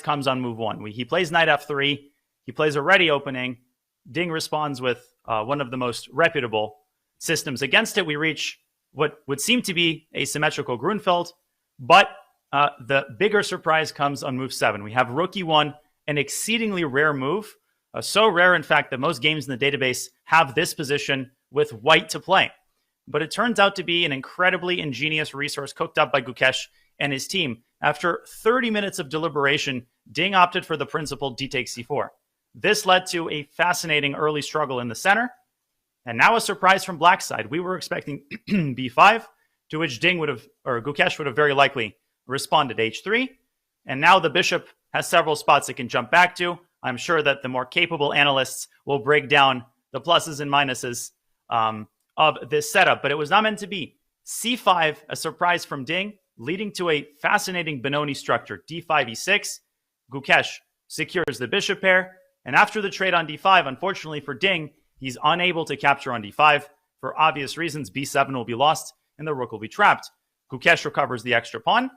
comes on move 1. He plays knight f3. He plays a ready opening. Ding responds with one of the most reputable systems against it. We reach what would seem to be a symmetrical Grunfeld, but the bigger surprise comes on move 7. We have rook e1, an exceedingly rare move. So rare, in fact, that most games in the database have this position with white to play. But it turns out to be an incredibly ingenious resource cooked up by Gukesh and his team. After 30 minutes of deliberation, Ding opted for the principal d takes c4. This led to a fascinating early struggle in the center, and now a surprise from black side. We were expecting b5, to which Gukesh would have very likely responded h3, and now the bishop has several spots it can jump back to. I'm sure that the more capable analysts will break down the pluses and minuses of this setup, but it was not meant to be. c5, a surprise from Ding, leading to a fascinating Benoni structure. d5, e6, Gukesh secures the bishop pair, and after the trade on d5, unfortunately for Ding, he's unable to capture on d5. For obvious reasons, b7 will be lost, and the rook will be trapped. Gukesh recovers the extra pawn,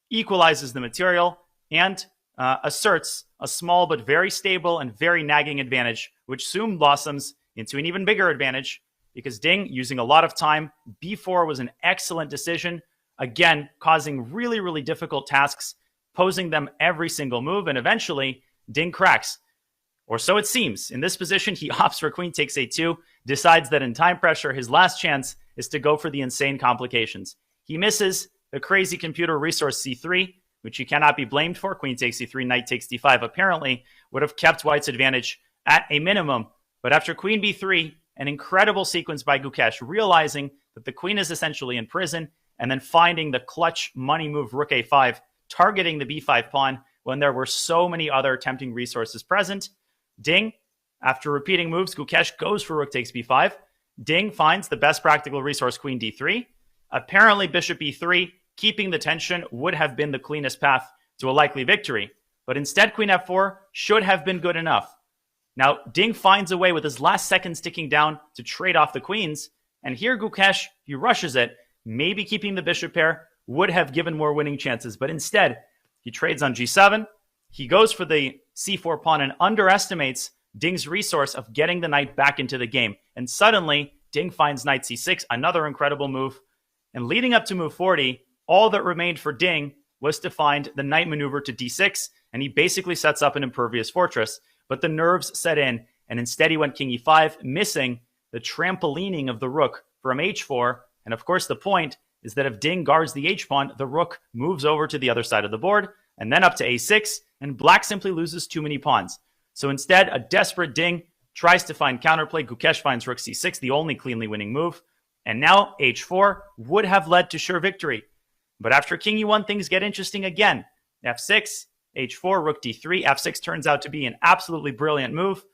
equalizes the material, and asserts a small but very stable and very nagging advantage, which soon blossoms into an even bigger advantage, because Ding, using a lot of time, b4 was an excellent decision, again, causing really, really difficult tasks, posing them every single move, and eventually, Ding cracks. Or so it seems. In this position, he opts for queen takes a2, decides that in time pressure, his last chance is to go for the insane complications. He misses the crazy computer resource c3, which he cannot be blamed for. Queen takes c3, knight takes d5, apparently would have kept white's advantage at a minimum. But after queen b3, an incredible sequence by Gukesh, realizing that the queen is essentially in prison, and then finding the clutch money move rook a5, targeting the b5 pawn when there were so many other tempting resources present. Ding, after repeating moves, Gukesh goes for rook takes b5. Ding finds the best practical resource, queen d3. Apparently, bishop e3, keeping the tension, would have been the cleanest path to a likely victory. But instead, queen f4 should have been good enough. Now, Ding finds a way with his last seconds ticking down to trade off the queens. And here, Gukesh, he rushes it. Maybe keeping the bishop pair would have given more winning chances. But instead, he trades on g7. He goes for the c4 pawn and underestimates Ding's resource of getting the knight back into the game. And suddenly, Ding finds knight c6, another incredible move. And leading up to move 40, all that remained for Ding was to find the knight maneuver to d6, and he basically sets up an impervious fortress. But the nerves set in, and instead he went king e5, missing the trampolining of the rook from h4. And of course, the point is that if Ding guards the h-pawn, the rook moves over to the other side of the board, and then up to a6, and black simply loses too many pawns. So instead, a desperate Ding tries to find counterplay. Gukesh finds rook c6, the only cleanly winning move. And now h4 would have led to sure victory. But after king e1, things get interesting again. f6, h4, rook d3. f6 turns out to be an absolutely brilliant move.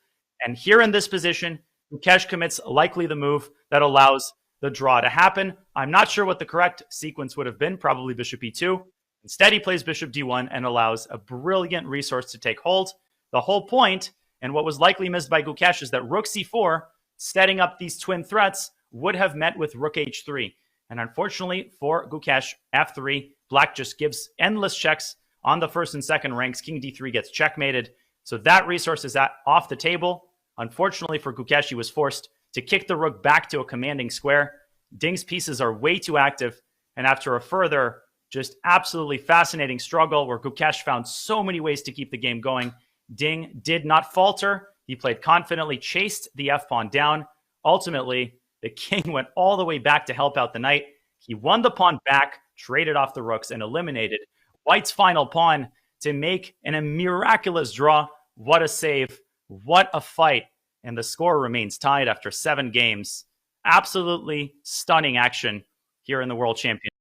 And here in this position, Gukesh commits likely the move that allows the draw to happen. I'm not sure what the correct sequence would have been, probably bishop e2. Instead, he plays bishop d1 and allows a brilliant resource to take hold. The whole point, and what was likely missed by Gukesh, is that rook c4, setting up these twin threats, would have met with rook h3. And unfortunately for Gukesh, f3, black just gives endless checks on the first and second ranks. King d3 gets checkmated. So that resource is off the table. Unfortunately for Gukesh, he was forced to kick the rook back to a commanding square. Ding's pieces are way too active. And after a further just absolutely fascinating struggle where Gukesh found so many ways to keep the game going, Ding did not falter. He played confidently, chased the f-pawn down. Ultimately, the king went all the way back to help out the knight. He won the pawn back, traded off the rooks, and eliminated white's final pawn to make a miraculous draw. What a save. What a fight. And the score remains tied after 7 games. Absolutely stunning action here in the World Championship.